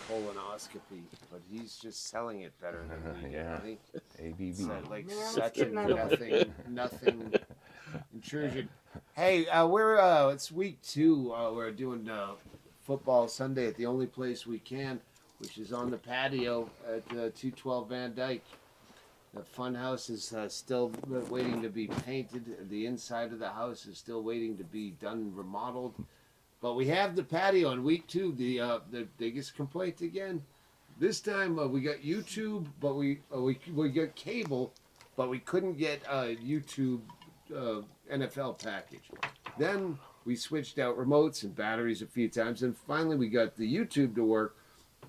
colonoscopy, but he's just selling it better than we do. Yeah. Buddy. ABB. It's like such a nothing intrusion. Hey, it's week 2. We're doing football Sunday at the only place we can, which is on the patio at 212 Van Dyke. The fun house is still waiting to be painted. The inside of the house is still waiting to be done and remodeled. But we have the patio on week 2. The biggest complaint again. This time we got YouTube, but we got cable, but we couldn't get YouTube NFL package. Then we switched out remotes and batteries a few times, and finally we got the YouTube to work,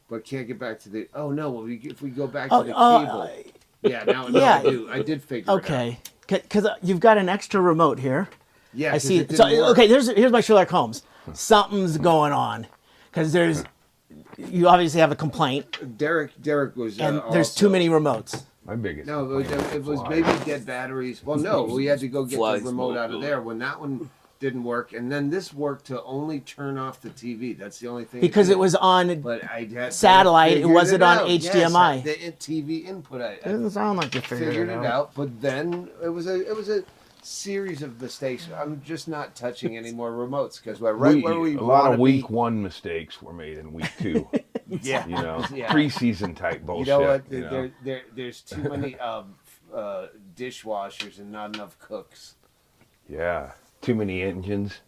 but can't get back to the. Oh no! If we go back to the cable. Yeah, now I do. I did figure it out. Okay, because you've got an extra remote here. Yeah, I see. So, okay, here's my Sherlock Holmes. Something's going on, because you obviously have a complaint. Derek was. And there's too many remotes. My biggest. No, it was maybe dead batteries. Well, no, we had to go get the remote out of there when that one didn't work, and then this worked to only turn off the TV. That's the only thing. Because it was on satellite. It wasn't on HDMI. Yes, the TV input. It doesn't sound like you figured it out. But then it was a series of mistakes. I'm just not touching any more remotes because we're right where we a lot of week be. 1 mistakes were made in week 2. Yeah, preseason type bullshit. You know what? There's too many dishwashers and not enough cooks. Yeah, too many engines.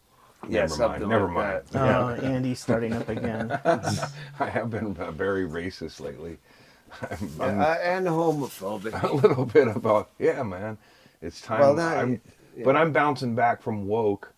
Never mind. Oh, Andy's starting up again. I have been very racist lately. And homophobic. A little bit about man. It's time. But I'm bouncing back from woke,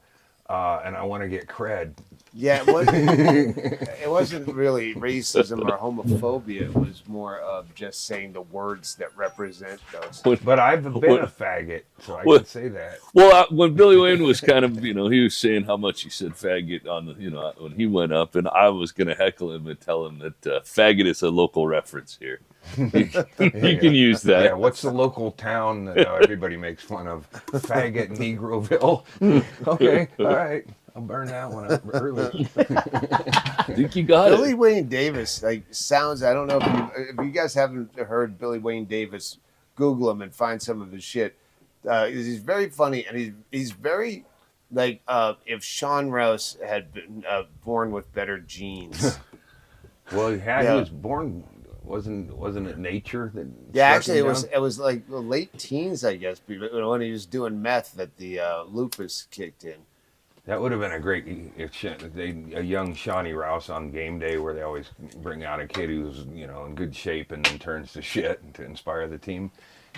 and I want to get cred. Yeah, it wasn't really racism or homophobia. It was more of just saying the words that represent those. But I've been a faggot, so I can say that. Well, when Billy Wayne was kind of, he was saying how much he said faggot on the, when he went up, and I was going to heckle him and tell him that faggot is a local reference here. You can use that. Yeah, what's the local town that everybody makes fun of? Faggot Negroville. Okay, all right. I'll burn that one up early. I think you got Billy Wayne Davis sounds. I don't know if you guys haven't heard Billy Wayne Davis. Google him and find some of his shit. He's very funny, and he's very like if Sean Rouse had been born with better genes. Well, he was born. Wasn't it nature that? Yeah, actually, it was like the late teens, I guess, when he was doing meth that the lupus kicked in. That would have been a great, a young Shawnee Rouse on game day where they always bring out a kid who's, in good shape and then turns to shit to inspire the team.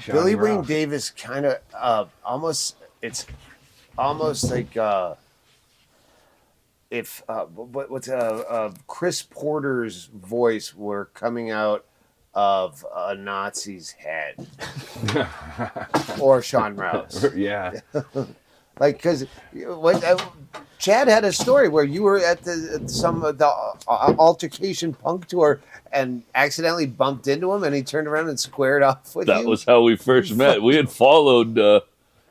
Billy Wayne Davis kind of it's almost like if Chris Porter's voice were coming out of a Nazi's head or Sean Rouse. Yeah. Like, because Chad had a story where you were at some of the altercation punk tour and accidentally bumped into him, and he turned around and squared off with you. That was how we first met. We had followed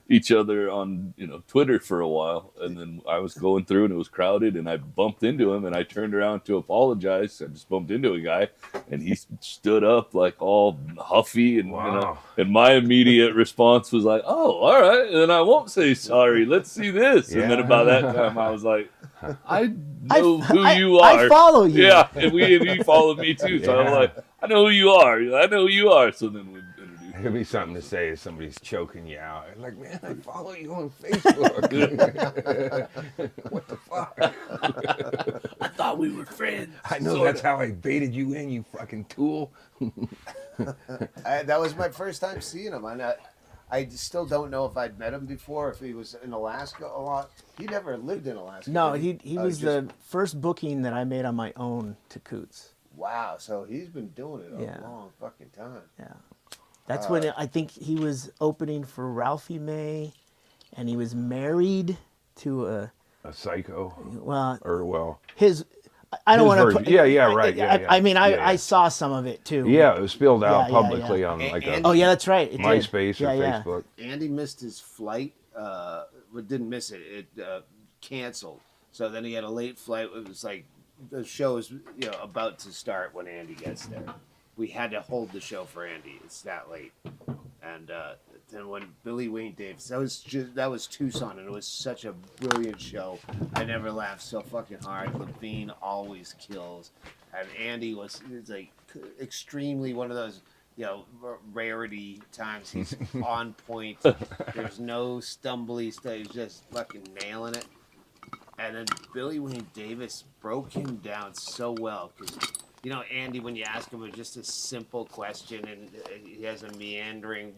each other on Twitter for a while, and then I was going through and it was crowded, and I bumped into him, and I turned around to apologize. I just bumped into a guy, and he stood up like all huffy, and and my immediate response was like, "Oh, all right, then I won't say sorry. Let's see this." Yeah. And then about that time, I was like, "I know who you are. I follow you." Yeah, and he followed me too. So I was like, "I know who you are. I know who you are." So then we. It'd be something to say if somebody's choking you out. Like, man, I follow you on Facebook. What the fuck? I thought we were friends. I know that's how I baited you in, you fucking tool. That was my first time seeing him. I still don't know if I'd met him before, if he was in Alaska a lot. He never lived in Alaska. No, he was the first booking that I made on my own to Coots. Wow, so he's been doing it a long fucking time. Yeah. That's when I think he was opening for Ralphie May, and he was married to a psycho. Well, his. I don't want to put. Yeah, right. I mean, I saw some of it too. Yeah, it was spilled out publicly on like a. Oh yeah, that's right. It MySpace or Facebook. Andy missed his flight. Didn't miss it. It canceled. So then he had a late flight. It was like the show is about to start when Andy gets there. We had to hold the show for Andy. It's that late, and then when Billy Wayne Davis, that was Tucson, and it was such a brilliant show. I never laughed so fucking hard. Levine always kills, and Andy was like extremely one of those rarity times. He's on point. There's no stumbly stuff. He's just fucking nailing it. And then Billy Wayne Davis broke him down so well because, Andy, when you ask him just a simple question and he has a meandering,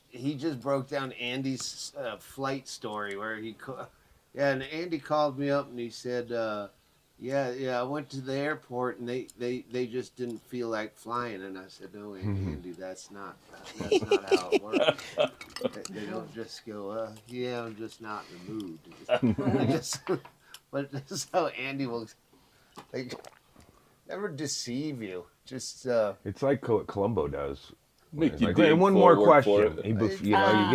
he just broke down Andy's flight story where and Andy called me up and he said, I went to the airport and they just didn't feel like flying. And I said, no, Andy, that's not how it works. They don't just go, I'm just not in the mood. But this is how Andy will never deceive you. Just it's like what Columbo does. Make It's you like, dig hey, one for more it, work question. for it. You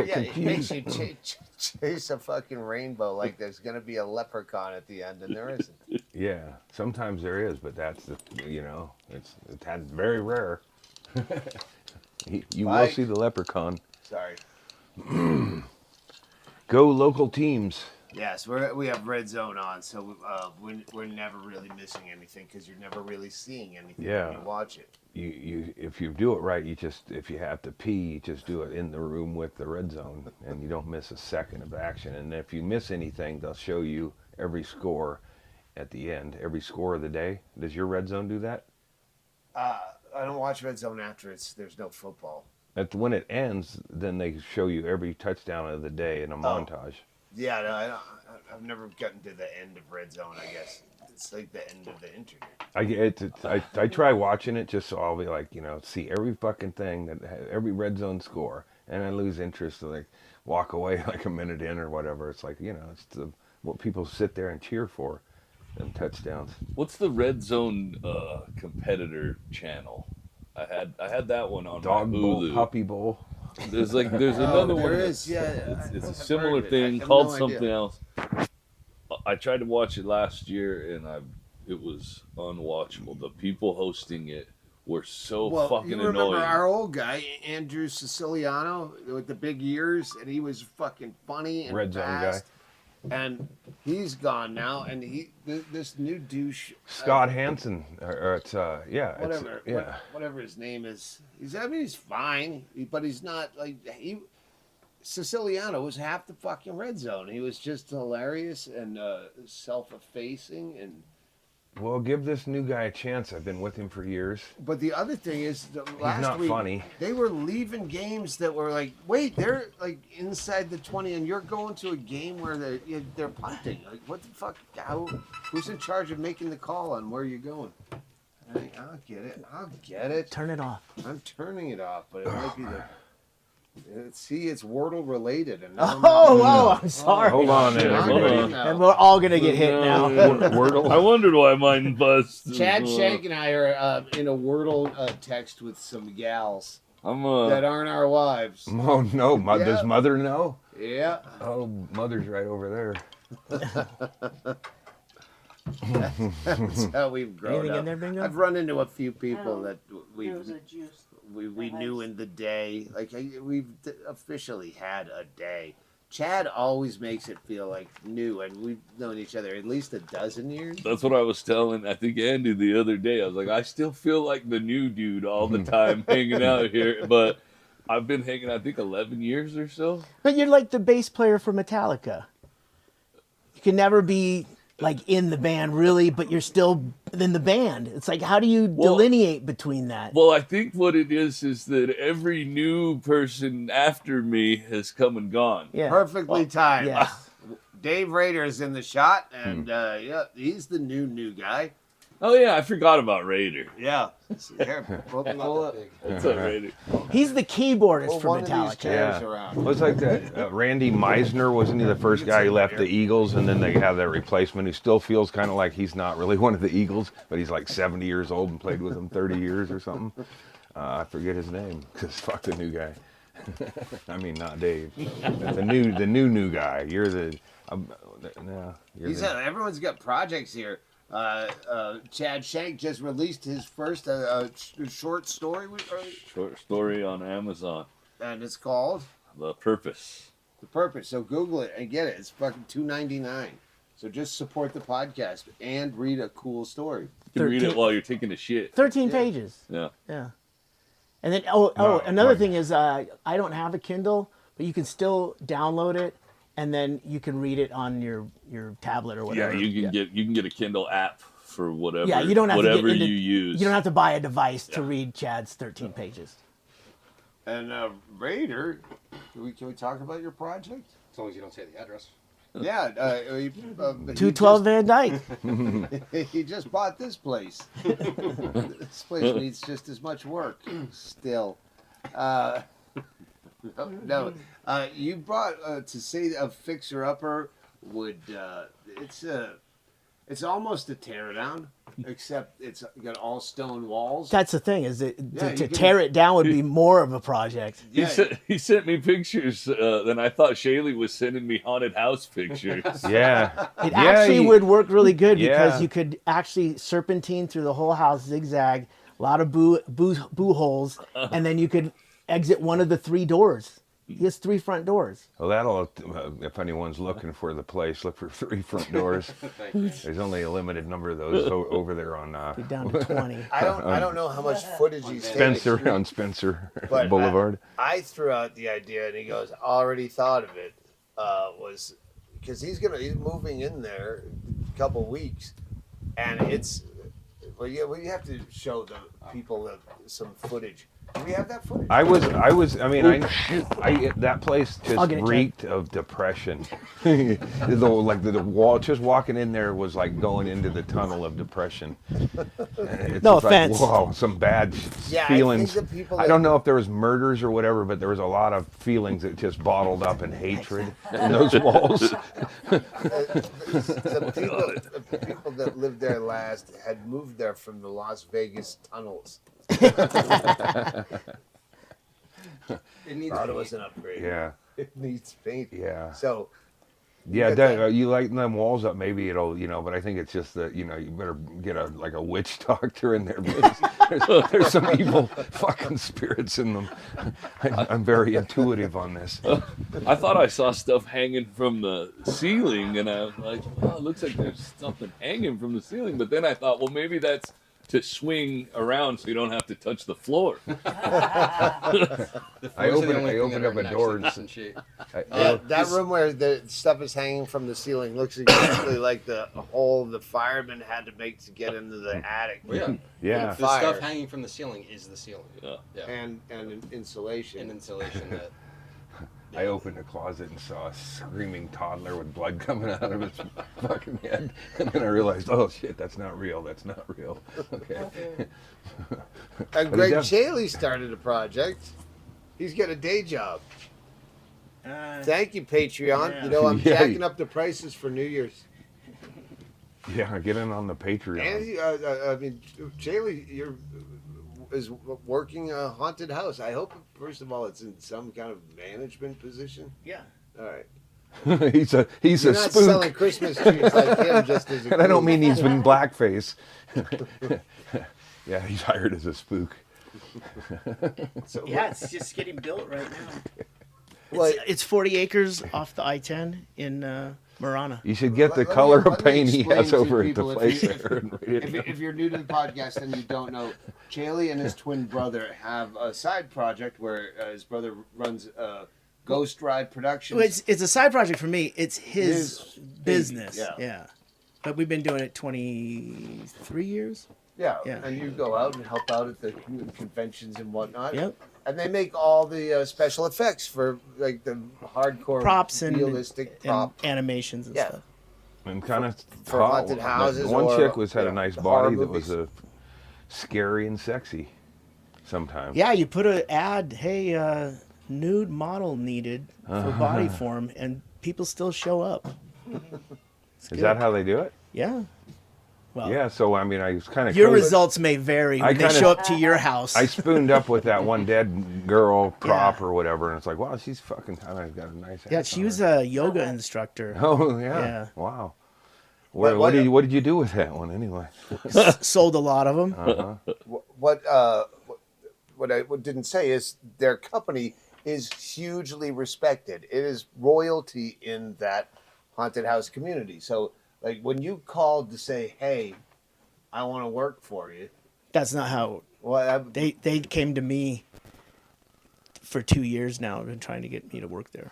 get confused. It makes you chase a fucking rainbow like there's gonna be a leprechaun at the end, and there isn't. Yeah, sometimes there is, but that's it's very rare. You will see the leprechaun. Sorry. Go local teams. Yes, we have Red Zone on, so we're never really missing anything because you're never really seeing anything when you watch it. You if you do it right, if you have to pee, you just do it in the room with the Red Zone, and you don't miss a second of action. And if you miss anything, they'll show you every score at the end, every score of the day. Does your Red Zone do that? I don't watch Red Zone after there's no football. When it ends, then they show you every touchdown of the day in a montage. Yeah, no, I've never gotten to the end of Red Zone. I guess it's like the end of the internet. I try watching it just so I'll be like, see every fucking thing, every Red Zone score, and I lose interest to like walk away like a minute in or whatever. It's like it's what people sit there and cheer for, them touchdowns. What's the Red Zone competitor channel? I had that one on Dog my Bowl, Hulu. Puppy Bowl. There's another one. There is, yeah. It's a I've similar heard of it. I thing have called no something idea. else. I tried to watch it last year and it was unwatchable. The people hosting it were so fucking you remember annoying. our old guy, Andrew Siciliano, with the big ears, and he was fucking funny and Red Zone fast. And he's gone now, and this new douche, Scott Hansen, whatever his name is. He's fine, but he's not like Siciliano was half the fucking Red Zone. He was just hilarious and self-effacing and. Well, give this new guy a chance. I've been with him for years. But the other thing is, last not week funny. They were leaving games that were like, wait, they're like inside the 20, and you're going to a game where they're punting. Like, what the fuck? Who's in charge of making the call on where you're going? I'll get it. Turn it off. I'm turning it off, but it might be the. See, it's Wordle related, and I'm sorry. Hold on there. And we're all gonna get hit now. Wordle. I wondered why mine buzzed. Chad, Shank, and I are in a Wordle text with some gals I'm that aren't our wives. Oh no! Does Yeah. Mother know? Yeah. Oh, Mother's right over there. That's how we've grown Anything up. in there, Bingo? I've run into a few people that There was a juice. we knew in the day. Like we've officially had a day. Chad always makes it feel like new, and we've known each other at least a dozen years. That's what I was telling, I think, Andy the other day. I was like, I still feel like the new dude all the time hanging out here. But I've been hanging, I think, 11 years or so. But you're like the bass player for Metallica. You can never be like in the band really, but you're still in the band. It's like, how do you delineate between that? Well, I think what it is that every new person after me has come and gone. Yeah. Perfectly timed. Yeah. Dave Rader's in the shot, and he's the new guy. Oh, yeah, I forgot about Raider. Yeah. Here, pull up. That's a Raider. He's the keyboardist Pull for one of these Metallica. chairs Yeah. around. Well, it's like that. Randy Meisner, wasn't he the first guy who left the Eagles, and then they have that replacement who still feels kind of like he's not really one of the Eagles, but he's like 70 years old and played with them 30 years or something. I forget his name because fuck the new guy. I mean, not Dave. The new guy. You're the No, Everyone's got projects here. Shank just released his first short story, Short story on Amazon. and it's called The Purpose. The Purpose. So Google it and get it. It's fucking $2.99. So just support the podcast and read a cool story. You can read 13 it while you're taking a shit. 13 pages. Yeah. Yeah. And then, No, another like- thing is, I don't have a Kindle, but you can still download it, and then you can read it on your tablet or Yeah, whatever. you can get a Kindle app for whatever. Yeah, you don't have whatever to get into, you use. You don't have to buy a device to read Chad's 13 pages. And Raider, can we talk about your project? As long as you don't say the address. Yeah, 212 Van Dyke. He just bought this place. This place needs just as much work still. No, you brought to say a fixer-upper would it's almost a tear down, except it's got all stone walls. That's the thing, is that Yeah, to you can- tear it down would be more of a project. Yeah, He sent me pictures. Then I thought Chaille was sending me haunted house pictures. Yeah. It Yeah, actually would work really good because Yeah. you could actually serpentine through the whole house, zigzag, a lot of boo holes, and then you could exit one of the 3 doors. He has 3 front doors. Well, that'll, if anyone's looking for the place, look for 3 front doors. There's only a limited number of those over there on Be down to 20. I don't know how much footage he's Spencer, on Spencer But Boulevard. I threw out the idea, and he goes, "Already thought of it." Was because he's moving in there a couple weeks, and it's you have to show the people some footage. Do we have that footage? I that place I'll just get it, Chad. reeked of depression. the wall, just walking in there was like going into the tunnel of depression. It's No just offense. Like, whoa, some bad Yeah, feelings. I think the people I don't know if there was murders or whatever, but there was a lot of feelings that just bottled up in hatred in those walls. the people that lived there last had moved there from the Las Vegas tunnels. It needs Thought it was an upgrade. Yeah, It needs paint. yeah. So Yeah, got that- you lighten them walls up, maybe it'll, but I think it's just that, you better get a witch doctor in there. Because there's some evil fucking spirits in them. I'm very intuitive on this. I thought I saw stuff hanging from the ceiling, and I was like, "Well, it looks like there's something hanging from the ceiling." But then I thought, well, maybe that's to swing around so you don't have to touch the floor. I opened up a door and that room where the stuff is hanging from the ceiling looks exactly like the hole the firemen had to make to get into the attic. Well, yeah. yeah. The Fire. stuff hanging from the ceiling is the ceiling. Yeah. Yeah. And insulation. And insulation that. I opened a closet and saw a screaming toddler with blood coming out of his fucking head. And then I realized, oh shit, that's not real. That's not real. Okay. And But Ggreg it does- Chaille started a project. He's got a day job. Thank you, Patreon. Yeah. I'm Yeah. jacking up the prices for New Year's. Yeah, get in on the Patreon. And Chaille, is working a haunted house. I hope, first of all, it's in some kind of management position. Yeah. All right. he's a You're not spook. selling Christmas trees like him just as a And I don't group. mean he's been blackface. Yeah, he's hired as a spook. So, Yeah, it's just getting built right now. Well, It's 40 acres off the I-10 in Marana. You should get the Let me- color let of me paint he explain has to over at the people if place you- there. and read it. if you're new to the podcast and you don't know, Chaille and his twin brother have a side project where his brother runs Ghost Ride Productions. Well, it's a side project for me. It's his business. baby, Yeah. But we've been doing it 23 years. yeah, yeah. and you go out and help out at the conventions and whatnot. Yep. And they make all the special effects for like the hardcore Props and realistic and prop. animations and Yeah. stuff. And kind of For haunted houses One or, chick had yeah, a nice the body horror that was scary and sexy. Sometimes. Yeah, you put an ad, hey, nude model needed for body form, and people still show up. Is that how they do it? Yeah. Well, Yeah, so I mean, I was kind of your results may vary when they kinda- show up to your house. I spooned up with that one dead girl prop or whatever, and it's like, wow, she's fucking kind of got a nice. Yeah, ass she on was her. a yoga instructor. Oh yeah. Yeah. Wow. What- What did you do with that one anyway? Sold a lot of them. What I didn't say is their company is hugely respected. It is royalty in that haunted house community. So, like, when you called to say, "Hey, I want to work for you," That's not how well, they came to me for 2 years now. Have been trying to get me to work there.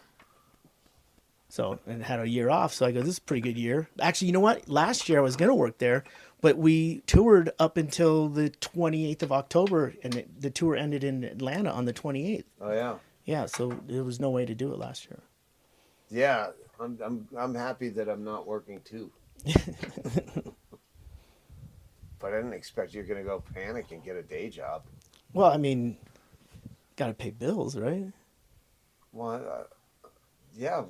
So, and had a year off. So I go, this is a pretty good year. Actually, you know what? Last year I was going to work there, but we toured up until the 28th of October, and the tour ended in Atlanta on the 28th. oh yeah, Yeah, so there was no way to do it last year. yeah. I'm happy that I'm not working too. But I didn't expect you're gonna go panic and get a day job. Well, I mean, got to pay bills, right? Well, yeah,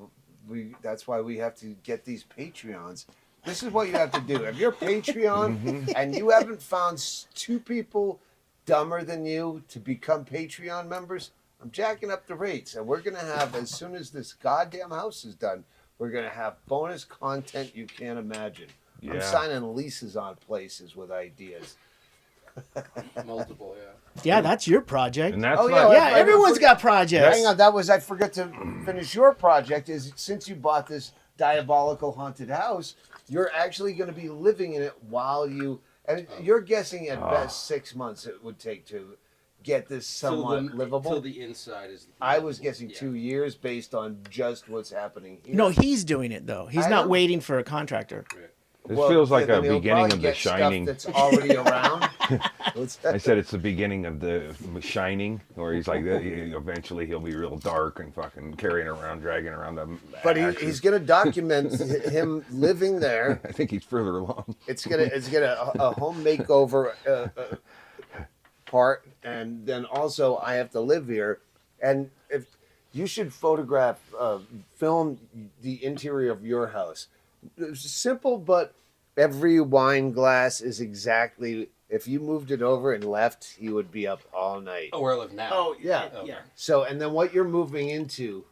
that's why we have to get these Patreons. This is what you have to do. If you're Patreon and you haven't found two people dumber than you to become Patreon members, I'm jacking up the rates. And we're going to have, as soon as this goddamn house is done, we're going to have bonus content you can't imagine. I'm Yeah. signing leases on places with ideas. Multiple, yeah. Yeah, that's your project. And that's Oh, not. Yeah, I everyone's forgot- got projects. Hang on, I forgot to finish your project. Is since you bought this diabolical haunted house, you're actually going to be living in it while you. And you're guessing at best 6 months it would take to get this somewhat livable. Till the inside is. I was guessing yeah. 2 years based on just what's happening here. No, he's doing it though. He's I not know. waiting for a contractor. This Well, feels like then a he'll beginning probably of The get stuff Shining. that's already around. I said it's the beginning of The Shining, where he's like, eventually he'll be real dark and fucking carrying around, dragging around the. But axes. he's going to document him living there. I think he's further along. It's gonna a home makeover part, and then also I have to live here, and if you should photograph, film the interior of your house. It's simple, but every wine glass is exactly. If you moved it over and left, he would be up all night. Oh, where I live now. Oh, Yeah. Okay. So, and then what you're moving into,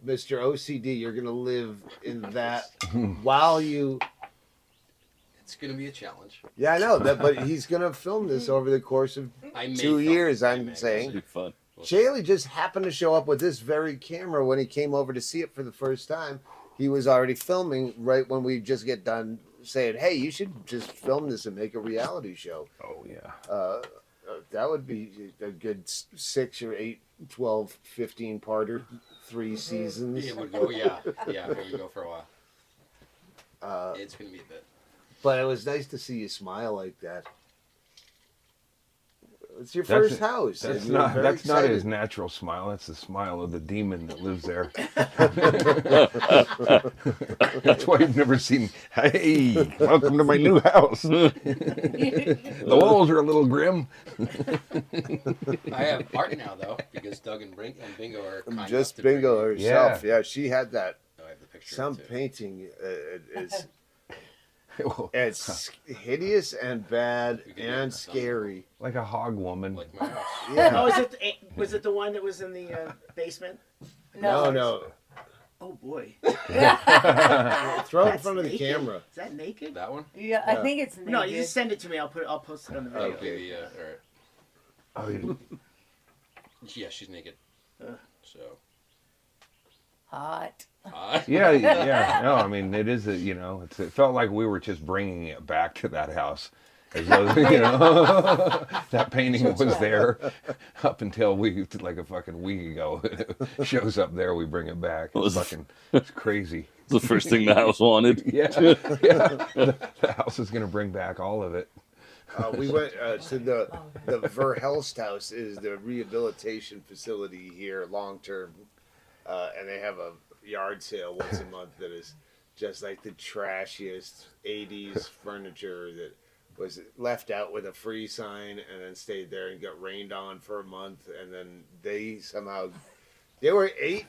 Mr. OCD, you're gonna live in that while you. It's gonna be a challenge. Yeah, I know that, but he's gonna film this over the course of I may 2 film years. it. I I'm may. saying. It'd be fun. Chaille just happened to show up with this very camera when he came over to see it for the first time. He was already filming right when we just get done saying, "Hey, you should just film this and make a reality show." Oh yeah. That would be a good 6 or 8, 12, 15 parter, 3 seasons. It would go, yeah, it would go for a while. It's gonna be a bit. But it was nice to see you smile like that. It's your That's first house. That's and you're not. very That's not excited. his natural smile. That's the smile of the demon that lives there. That's why you've never seen. Hey, welcome to my new house. The walls are a little grim. I have art now though because Doug and Bingo are kind Just enough to Bingo bring- herself. Yeah, she had that. Oh, I have the picture. Some too. painting is it's hideous and bad You can do and it. scary. Like a hog woman. Like my house. Yeah. was it the one that was in the basement? No. Oh boy. Throw it in That's front of the naked? camera. Is that naked? That one? Yeah, I think it's naked. No, you just send it to me. I'll post it on the video. Okay. All right. Oh, Yeah, she's naked. So. Hot. yeah. No, I mean it is. It felt like we were just bringing it back to that house. As though, that painting was there up until like a fucking week ago. It shows up there, we bring it back. It's crazy. The first thing the house wanted. Yeah. The house is gonna bring back all of it. We went to the Verhelst house is the rehabilitation facility here, long term, and they have a yard sale once a month that is just like the trashiest '80s furniture that was left out with a free sign and then stayed there and got rained on for a month, and then there were eight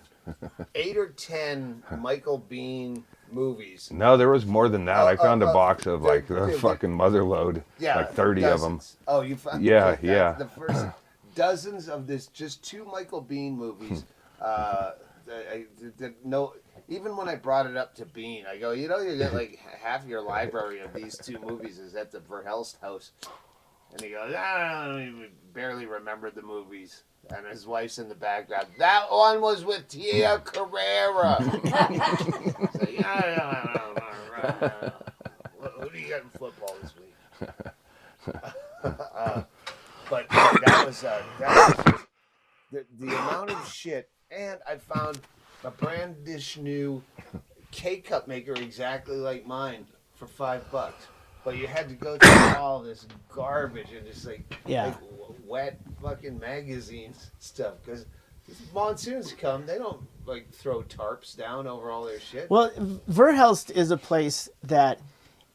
or 10 Michael Bean movies. No, there was more than that. I found a box of like the- a fucking motherload, Yeah, like 30 of them. dozens. Oh, you found Yeah, okay, yeah. The first dozens of this, just 2 Michael Biehn movies. No, even when I brought it up to Bean, I go, you know, you get like half your library of these 2 movies is at the Verhelst house, and he goes, he barely remembered the movies. And his wife's in the background. That one was with Tia Carrera. So, who do you got in football this week? But that was just the amount of shit. And I found a brandish new K-cup maker exactly like mine for $5. But you had to go through all this garbage and just like wet fucking magazines stuff, because monsoons come, they don't like throw tarps down over all their shit. Well, Verhelst is a place that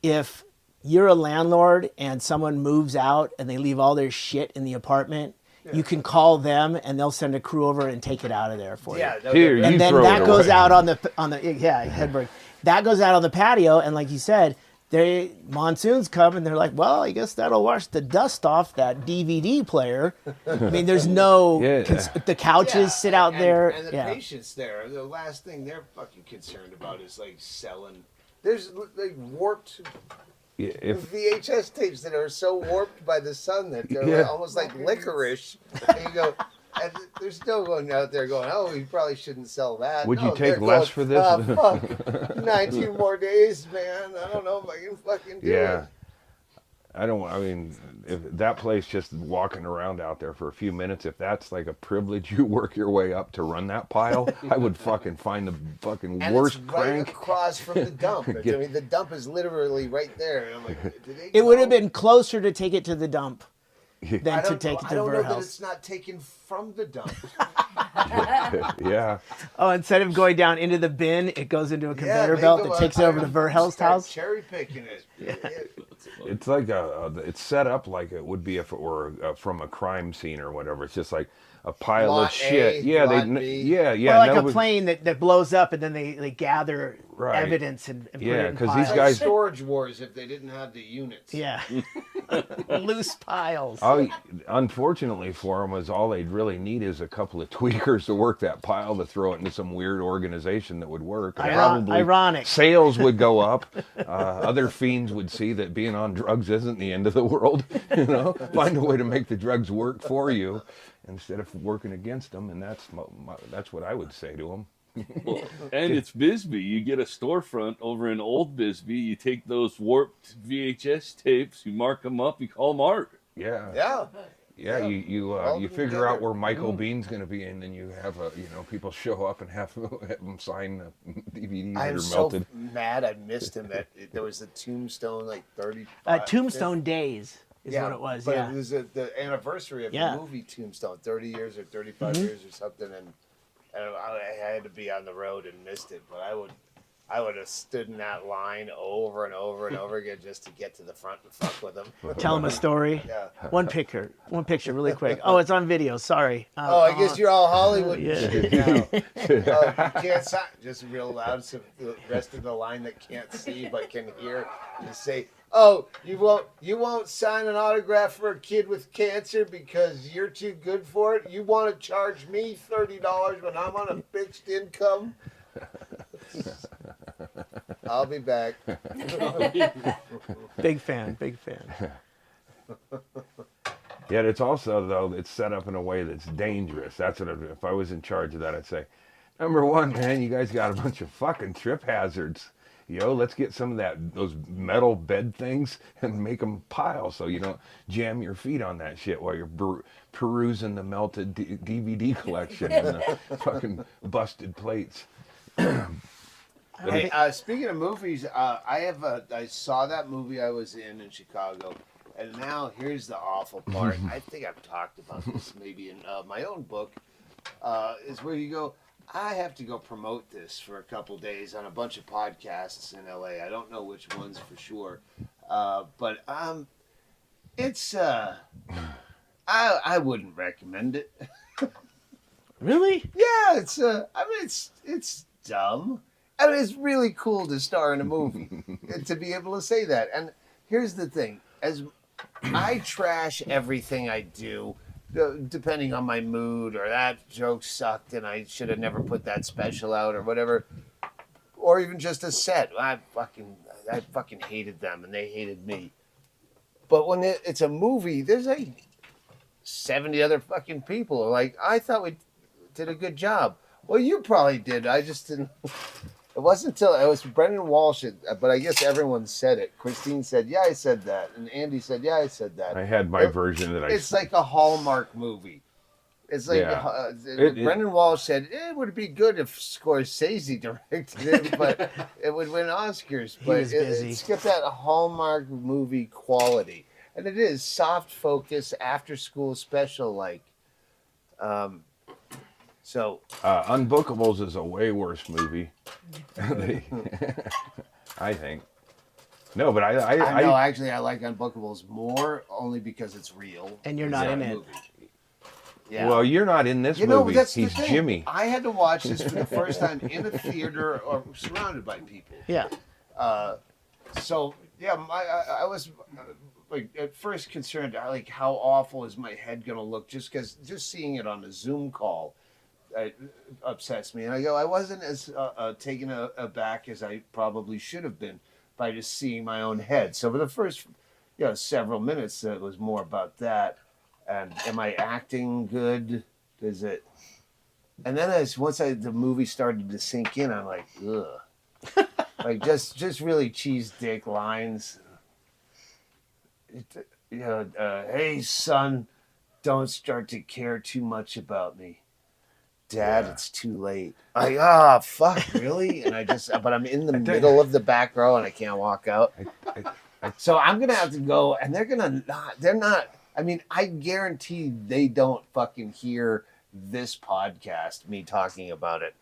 if you're a landlord and someone moves out and they leave all their shit in the apartment, you can call them and they'll send a crew over and take it out of there for you. Here, And you then throw that it goes away. out on the Hedberg. That goes out on the patio, and like you said, monsoons come and they're like, well, I guess that'll wash the dust off that DVD player. I mean, there's no the couches sit out there. And the patients there, the last thing they're fucking concerned about is like selling. There's like warped VHS tapes that are so warped by the sun that they're almost like licorice. And you go, and they're still going out there going, oh, we probably shouldn't sell that. Would you take less for this? Fuck, 19 more days, man. I don't know if I can fucking do it. I mean, if that place, just walking around out there for a few minutes, if that's like a privilege, you work your way up to run that pile, I would fucking find the fucking And worst it's right crank. across from the dump. I mean, the dump is literally right there. And I'm like, did they It would have go? been closer to take it to the dump than to take it I to don't know that Verhelst. it's not taken from the dump. Yeah. Oh, instead of going down into the bin, it goes into a conveyor they belt go that out takes it there over to and Verhelst start house. Cherry picking it. It's like it's set up like it would be if it were from a crime scene or whatever. It's just like a pile Lot of shit. A, Yeah, lot B. Or like a plane that blows up and then they gather Right. evidence and put Yeah, it in 'cause piles. these Like guys- storage wars if they didn't have the units. Yeah. Loose piles. Unfortunately for them, is all they'd really need is a couple of tweakers to work that pile to throw it into some weird organization that would work. And probably Ironic. sales would go up. Other fiends would see that being on drugs isn't the end of the world. You know, find a way to make the drugs work for you instead of working against them, and that's what I would say to them. Well, and it's Bisbee. You get a storefront over in Old Bisbee. You take those warped VHS tapes, you mark them up, you call them art. Yeah. Yeah. You figure out where Michael Bihn's going to be, and then you have people show up and have them sign the DVDs that I'm are so melted. mad I missed him. There was the Tombstone, like 30. Tombstone Days is what it was. But Yeah. it was the anniversary of the movie Tombstone, 30 years or 35 years or something, and I had to be on the road and missed it. But I would have stood in that line over and over and over again just to get to the front and fuck with them. Tell them a story. Yeah. One picture, really quick. Oh, it's on video. Sorry. I guess you're all Hollywood Yeah. shit now. You can't sign. Just real loud so the rest of the line that can't see but can hear just say, "Oh, you won't sign an autograph for a kid with cancer because you're too good for it. You want to charge me $30 when I'm on a fixed income." I'll be back. Big fan. Yet it's also, though, it's set up in a way that's dangerous. That's what if I was in charge of that, I'd say, number one, man, you guys got a bunch of fucking trip hazards. Let's get some of those metal bed things and make them pile so you don't jam your feet on that shit while you're perusing the melted DVD collection and the fucking busted plates. Hey, speaking of movies, I saw that movie I was in Chicago, and now here's the awful part. I think I've talked about this maybe in my own book, is where you go, I have to go promote this for a couple days on a bunch of podcasts in LA. I don't know which ones for sure, but it's I wouldn't recommend it. Really? Yeah, it's it's dumb. I mean, it's really cool to star in a movie and to be able to say that. And here's the thing: as I trash everything I do, depending on my mood, or that joke sucked and I should have never put that special out, or whatever, or even just a set. I fucking hated them and they hated me. But when it's a movie, there's like 70 other fucking people who are like, I thought we did a good job. Well, you probably did. I just didn't. It wasn't until it was Brendan Walsh, but I guess everyone said it. Christine said, "Yeah, I said that," and Andy said, "Yeah, I said that." I had my version that It's like a Hallmark movie. It's like Brendan Walsh said it would be good if Scorsese directed it, but it would win Oscars. But it's got that Hallmark movie quality, and it is soft focus after school special like. So Unbookables is a way worse movie. I think. No, but I know. Actually, I like Unbookables more only because it's real. And you're not in it. Yeah. Well, you're not in this movie. That's He's the thing. Jimmy. I had to watch this for the first time in a theater or surrounded by people. Yeah. So yeah, I was like at first concerned, like how awful is my head gonna look just seeing it on a Zoom call. It upsets me, and I go, I wasn't as taken aback as I probably should have been by just seeing my own head. So for the first, several minutes, it was more about that, and am I acting good? Is it? And then once the movie started to sink in, I'm like, ugh, like just really cheese dick lines. Hey son, don't start to care too much about me. Dad, it's too late. Like, fuck, really? And but I'm in the middle of the back row and I can't walk out. So I'm going to have to go, and they're not, I mean, I guarantee they don't fucking hear this podcast, me talking about it,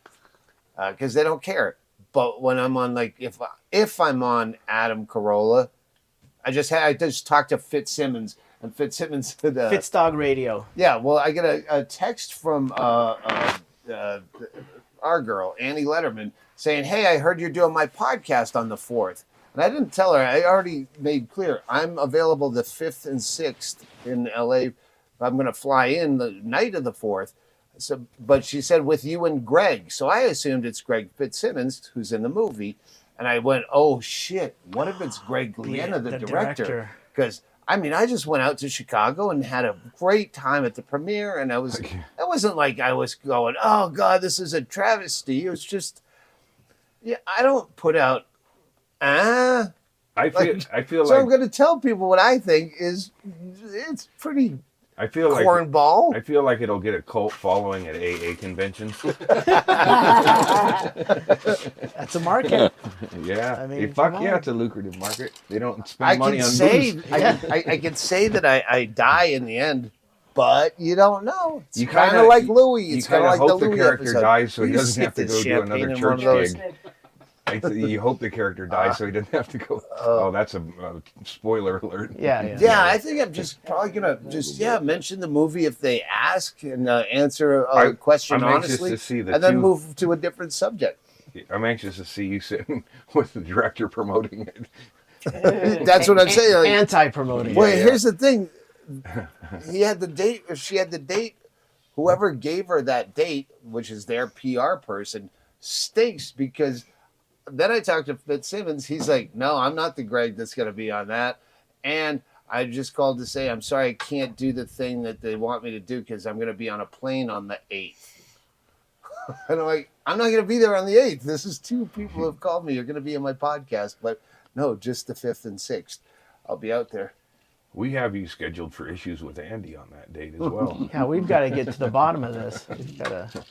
because they don't care. But when I'm on, like, if I'm on Adam Carolla, I just talked to Fitzsimmons. And Fitzsimmons said, Fitzdog Radio. Yeah, well, I get a text from our girl, Annie Letterman, saying, "Hey, I heard you're doing my podcast on the 4th." And I didn't tell her. I already made clear I'm available the 5th and 6th in LA. I'm going to fly in the night of the 4th. So, but she said with you and Ggreg. So I assumed it's Ggreg Fitzsimmons who's in the movie. And I went, oh, shit. What if it's Greg Gliena, the director? Because I mean, I just went out to Chicago and had a great time at the premiere, and it wasn't like I was going, oh God, this is a travesty. It was just, I don't put out, I feel so like I'm going to tell people what I think is, it's pretty cornball. I feel like it'll get a cult following at AA conventions. That's a market. Yeah. I mean, it's a lucrative market. They don't spend money on booze. I can say that I die in the end, but you don't know. It's You kind of like Louis. It's kind of like hope the Louis character episode. dies so he You doesn't have to sip go this do another champagne in church one of those. gig. You hope the character dies so he doesn't have to go. Oh, that's a spoiler alert. Yeah. I think I'm just probably gonna mention the movie if they ask and answer a question I'm honestly, anxious to see and then move to a different subject. I'm anxious to see you sitting with the director promoting it. That's what I'm saying. Like, anti-promoting. Well, here's the thing. He had the date. If she had the date, whoever gave her that date, which is their PR person, stinks because. Then I talked to Fitzsimmons. He's like, no, I'm not the Ggreg that's going to be on that. And I just called to say, I'm sorry, I can't do the thing that they want me to do because I'm going to be on a plane on the 8th. And I'm like, I'm not going to be there on the 8th. This is 2 people who have called me. You're going to be on my podcast. But no, just the 5th and 6th. I'll be out there. We have you scheduled for issues with Andy on that date as well. Yeah, we've got to get to the bottom of this. We've got to...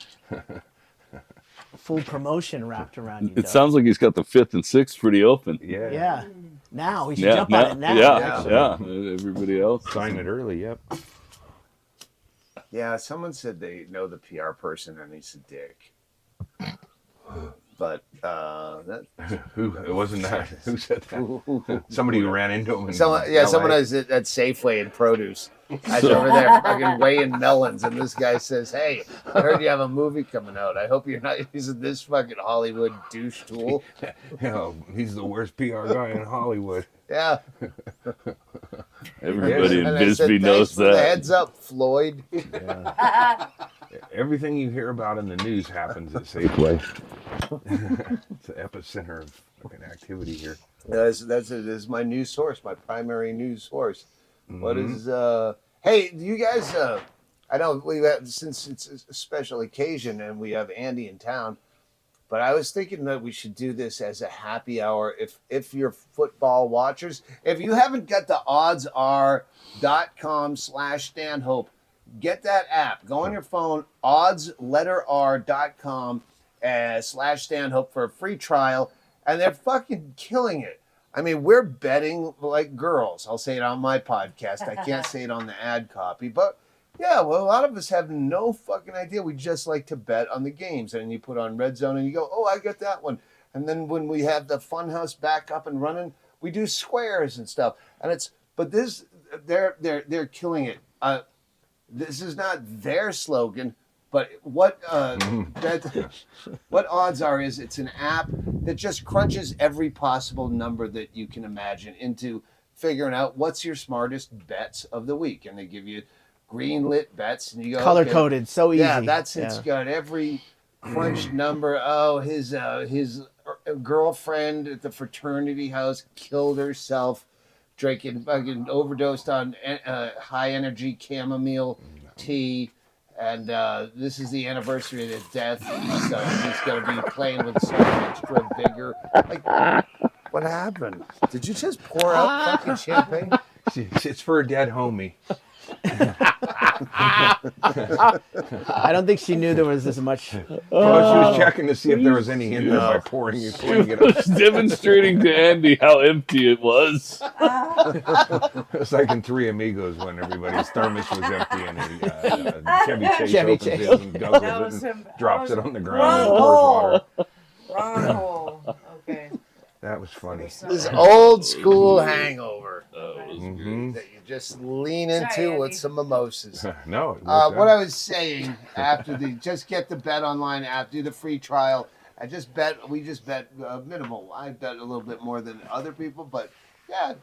full promotion wrapped around you. It sounds like he's got the 5th and 6th pretty open. Yeah. Now we should jump on it now. Yeah. Everybody else Sign it early. Yep. Yeah, someone said they know the PR person and he's a dick. But who it wasn't that? Who said that? Somebody who ran into him. Someone was at Safeway in produce. I was over there fucking weighing melons, and this guy says, "Hey, I heard you have a movie coming out. I hope you're not using this fucking Hollywood douche tool." He's the worst PR guy in Hollywood. Yeah. Everybody in And I said, Bisbee "Thanks knows for the that. heads up, Floyd." Yeah. Everything you hear about in the news happens at Safeway. It's the epicenter of fucking activity here. This is my news source, my primary news source. What Mhm. is Hey, do you guys I know we have, since it's a special occasion and we have Andy in town, but I was thinking that we should do this as a happy hour. If you're football watchers, if you haven't got the oddsr.com/Stanhope, get that app. Go on your phone, oddsr.com/Stanhope for a free trial, and they're fucking killing it. I mean, we're betting like girls. I'll say it on my podcast. I can't say it on the ad copy, but yeah, well, a lot of us have no fucking idea. We just like to bet on the games, and you put on Red Zone, and you go, "Oh, I got that one." And then when we have the Funhouse back up and running, we do squares and stuff. And they're killing it. This is not their slogan, but what odds are is it's an app that just crunches every possible number that you can imagine into figuring out what's your smartest bets of the week, and they give you green lit bets, and you go Color coded, so easy. Yeah, it's got every crunched number. Oh, his girlfriend at the fraternity house killed herself drinking fucking overdosed on high energy chamomile tea, and this is the anniversary of his death, so he's going to be playing with some extra vigor. Like, what happened? Did you just pour out fucking champagne? It's for a dead homie. I don't think she knew there was this much. Well, she was checking to see if there was any in there by pouring it. It was demonstrating to Andy how empty it was. It's like in Three Amigos when everybody's thermos was empty and Chevy Chase Chevy opens Chase. it and guzzles That it was and him. drops That it was on the him. ground and Wrong pours hole. water. Wrong hole. Okay. That was funny. This old school hangover That was Mhm. that you just lean into with some mimosas. No. it What worked I out. was saying after just get the Bet Online app, do the free trial. We just bet minimal. I bet a little bit more than other people, but yeah,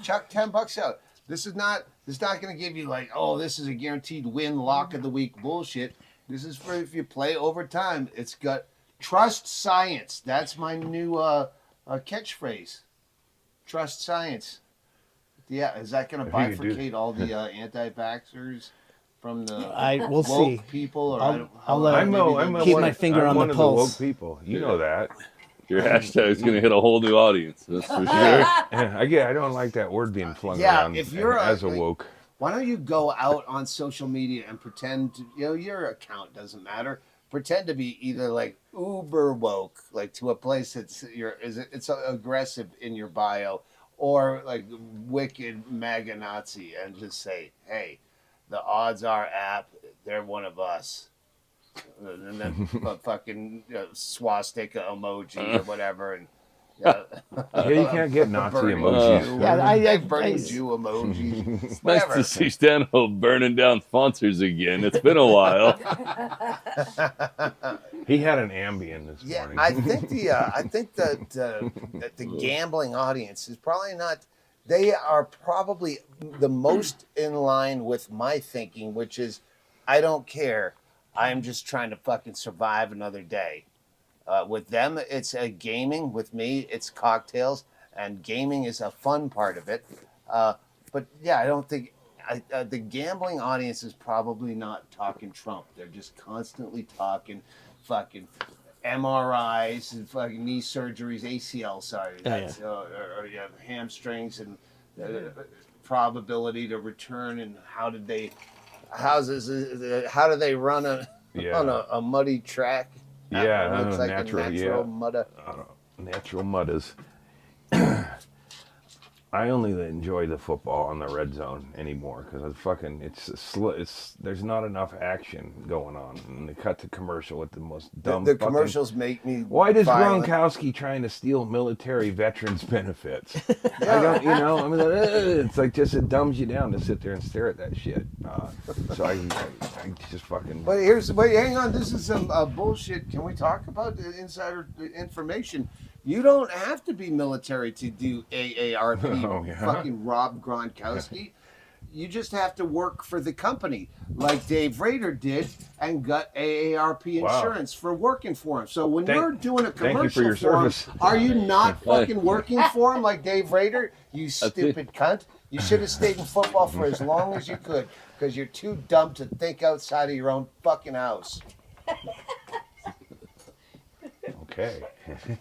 chuck $10 out. This is not going to give you like, oh, this is a guaranteed win, lock of the week bullshit. This is for if you play over time. It's got trust science. That's my new catchphrase. Trust science. Yeah, is that going to If you could do- bifurcate all the anti-vaxxers from the We'll woke see. people? Or I'm Keep my finger on one the of pulse. the woke people. You know that. Your hashtag's going to hit a whole new audience. That's for sure. I don't like that word being flung Yeah, around if you're as a like, woke. why don't you go out on social media and pretend to, your account doesn't matter. Pretend to be either like uber woke, like to a place that's it's aggressive in your bio, or like wicked MAGA Nazi, and just say, hey, the odds are app, they're one of us. And then a fucking swastika emoji or whatever, and Yeah, you can't get Nazi burning emojis. Jew, Yeah, burning Jew emoji. Nice Whatever. to see Stanhope burning down sponsors again. It's been a while. He had an Ambien this Yeah, morning. I think that the gambling audience is probably not. They are probably the most in line with my thinking, which is, I don't care. I'm just trying to fucking survive another day. With them, it's gaming. With me, it's cocktails, and gaming is a fun part of it. But yeah, I don't think the gambling audience is probably not talking Trump. They're just constantly talking fucking MRIs and fucking knee surgeries, ACL, sorry, or you have hamstrings and probability to return, and how do they run on a muddy track? Yeah, It looks like natural, a natural mudda. natural mudders. I only enjoy the football on the red zone anymore because there's not enough action going on, and they cut to commercial with the most dumb. The commercials make me. Why does violent. Gronkowski trying to steal military veterans benefits? I don't, I mean, it's like just it dumbs you down to sit there and stare at that shit. So I just fucking. But hang on, this is some bullshit. Can we talk about the insider information? You don't have to be military to do AARP. Oh, yeah? Fucking Rob Gronkowski. You just have to work for the company, like Dave Rader did, and got AARP insurance for working for him. So when you're doing a thank you for commercial your for him, service. are you not fucking working for him like Dave Rader? You stupid cunt. You should have stayed in football for as long as you could, because you're too dumb to think outside of your own fucking house. Okay.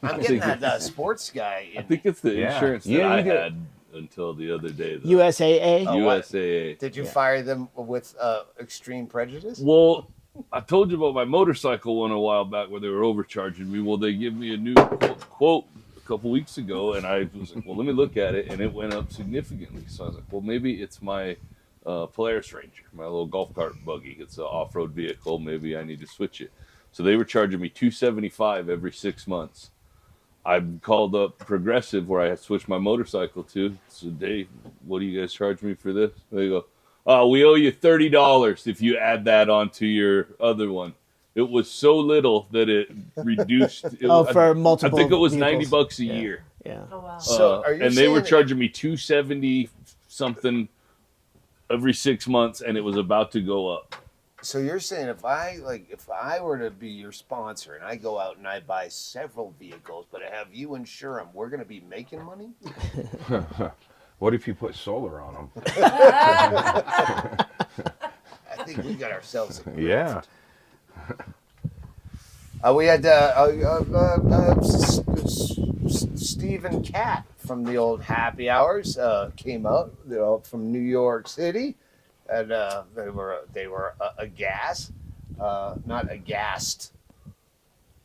I'm getting that sports guy. I think it's the Yeah. insurance that Yeah, I you get- had until the other day. Though. USAA. Oh, what? USAA. Did you fire them with extreme prejudice? Well, I told you about my motorcycle one a while back where they were overcharging me. Well, they give me a new quote a couple weeks ago, and I was like, well, let me look at it, and it went up significantly. So I was like, well, maybe it's my Polaris Ranger, my little golf cart buggy. It's an off-road vehicle. Maybe I need to switch it. So they were charging me $275 every 6 months. I called up Progressive where I had switched my motorcycle to. So, Dave, what do you guys charge me for this? They go, we owe you $30 if you add that onto your other one. It was so little that it reduced. For multiple. I think it was vehicles. $90 a year. Yeah. Oh wow. So are you and they were saying that- charging me $270 something every 6 months, and it was about to go up. So you're saying if I were to be your sponsor and I go out and I buy several vehicles, but I have you insure them, we're going to be making money? What if you put solar on them? I think we got ourselves a Yeah. We had Stephen Cat from the old Happy Hours came out. They're all from New York City, and they were aghast, not aghast.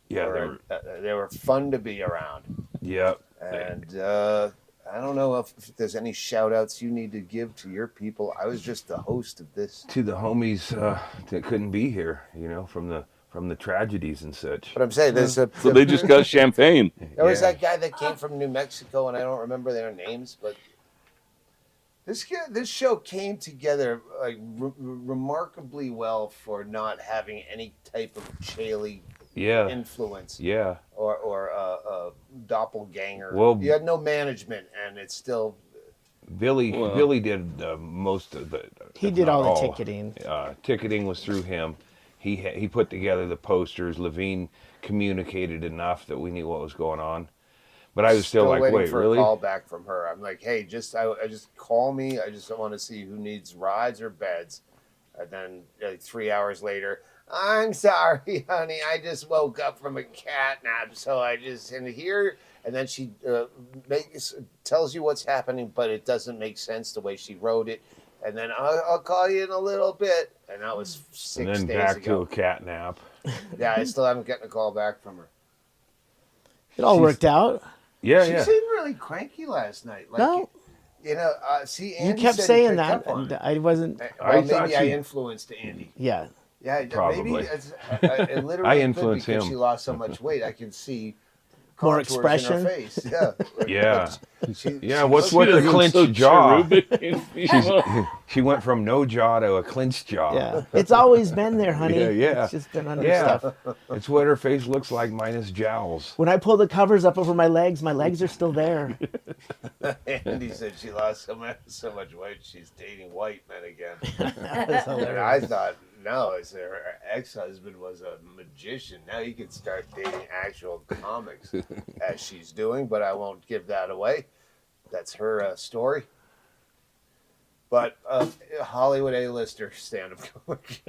Yeah. They were fun to be around, Yeah. and I don't know if there's any shout outs you need to give to your people. I was just the host of this. To the homies that couldn't be here, from the tragedies and such. But I'm saying there's a. So they just got champagne. There was Yeah. that guy that came from New Mexico, and I don't remember their names, but this show came together like remarkably well for not having any type of Chaille Yeah. influence Yeah. or doppelganger. Well- you had no management, and it's still. Billy Well- Billy did most of the. He if did not all the ticketing. Ticketing was through him. He put together the posters. Levine communicated enough that we knew what was going on. But I was still like, waiting wait, for really? a call back from her. I'm like, hey, I just call me. I just want to see who needs rides or beds. And then like 3 hours later, I'm sorry, honey. I just woke up from a cat nap, so I just in here. And then she tells you what's happening, but it doesn't make sense the way she wrote it. And then I'll call you in a little bit. And that was 6 And then days back to ago. a cat nap. Yeah, I still haven't gotten a call back from her. It all worked out. Yeah, She yeah. seemed really cranky last night. Like, No, see, you Andy kept said he saying picked that, up on and it. I wasn't. I Well, thought maybe I she- influenced Andy. Yeah. Yeah, Probably. maybe it literally I could influenced because him. she lost so much weight. I can see More contours expression? in her face. Yeah, Yeah. She- Yeah, she what's looks- with the clenched jaw? jaw? She went from no jaw to a clenched jaw. Yeah. It's always been there, honey. Yeah, yeah. It's just been under Yeah. stuff. It's what her face looks like minus jowls. When I pull the covers up over my legs are still there. Andy said she lost so much weight. She's dating white men again. That was And hilarious. I thought, no, her ex-husband was a magician. Now he can start dating actual comics, as she's doing. But I won't give that away. That's her story. But Hollywood A-lister stand-up comic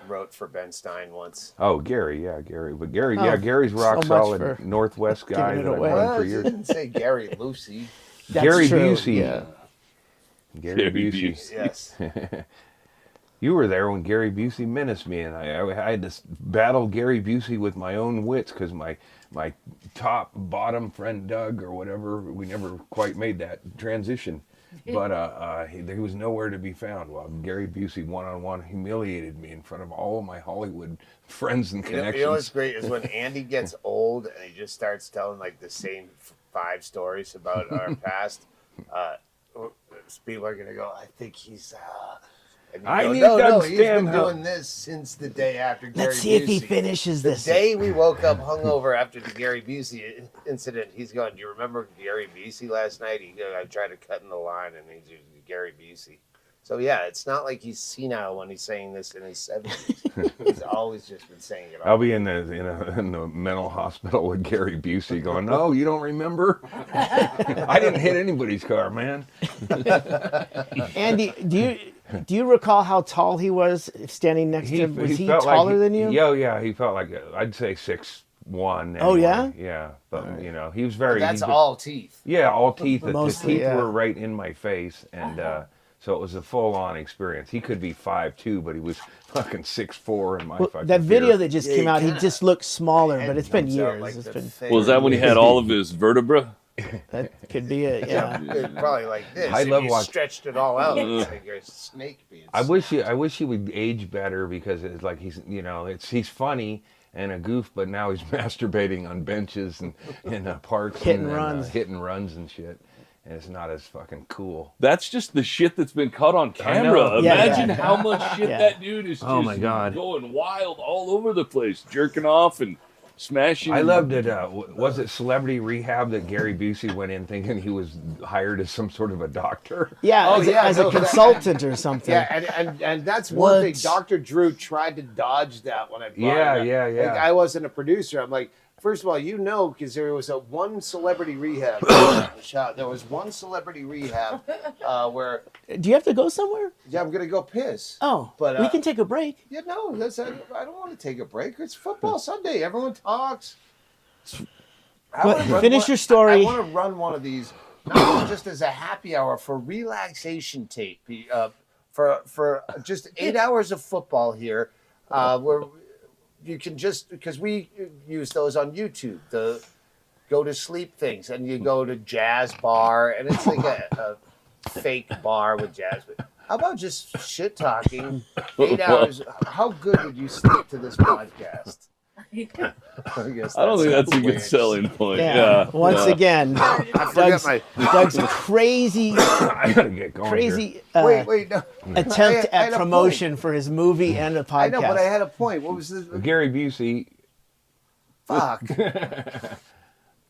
wrote for Ben Stein once. Oh, Gary, yeah, Gary. But Gary, Oh, yeah, Gary's rock so much solid for Northwest guy giving it that I've away. known Well, for she years. didn't say Gary Lucy. That's Gary true. Busey. Yeah. Gary Gary Busey. Busey. Yes. You were there when Gary Busey menaced me, and I had to battle Gary Busey with my own wits because my top bottom friend Doug or whatever, we never quite made that transition. But he was nowhere to be found. While Gary Busey one-on-one humiliated me in front of all of my Hollywood friends and connections. You know what's great is when Andy gets old and he just starts telling like the same 5 stories about our past. People are gonna go, I think he's. And you go, no, he's been doing this since the day after Gary Busey. Let's see if he finishes this. The day we woke up hungover after the Gary Busey incident, he's going, do you remember Gary Busey last night? I tried to cut in the line, and he's Gary Busey. So, yeah, it's not like he's senile when he's saying this in his 70s. He's always just been saying it all. I'll be in the mental hospital with Gary Busey going, no, you don't remember? I didn't hit anybody's car, man. Andy, do you recall how tall he was standing next to him? Was he taller than you? Yeah, he felt like, I'd say 6'1". Anyway. Oh, yeah? Yeah, but, he was very... That's all teeth. Yeah, all teeth. The Mostly, teeth were right in my face, and so it was a full-on experience. He could be 5'2", but he was fucking 6'4" in my fucking that video beard. that just came out, he just looked smaller, but it's been years. Like It's been, Was that when he had all of his vertebrae? that could be it, yeah. Probably like this. I love you watching. Stretched it all out. It's like a snake being. I wish he would age better because it's like he's funny and a goof, but now he's masturbating on benches and in parks Hit and and runs. hit and runs and shit. And it's not as fucking cool. That's just the shit that's been caught on camera. know. Yeah, Imagine yeah. how much shit Yeah. that dude is Oh, just my God. going wild all over the place, jerking off and smashing. I loved it. Was it Celebrity Rehab that Gary Busey went in thinking he was hired as some sort of a doctor? Yeah, Oh, as a no, consultant or something. Yeah, and that's one thing. What? Dr. Drew tried to dodge that when I brought Yeah, it up. yeah, yeah. Like, I wasn't a producer. I'm like, first of all, because there was one celebrity rehab shot. There was one celebrity rehab where Do you have to go somewhere? I'm gonna go piss. Oh, But, we can take a break. Yeah, no, I don't want to take a break. It's football Sunday. Everyone talks. Finish your story. I want to run one of these, not just as a happy hour for relaxation tape. For just 8 hours of football here, where you can just, because we use those on YouTube, the go to sleep things, and you go to jazz bar, and it's like a fake bar with jazz. How about just shit talking 8 hours? How good would you sleep to this podcast? I don't think that's a good selling point. Yeah. Once again, Doug's crazy, I gotta get going. crazy Wait, no. attempt I had at a promotion for his movie and a podcast. I know, but I had a point. What was this? Gary Busey. Fuck.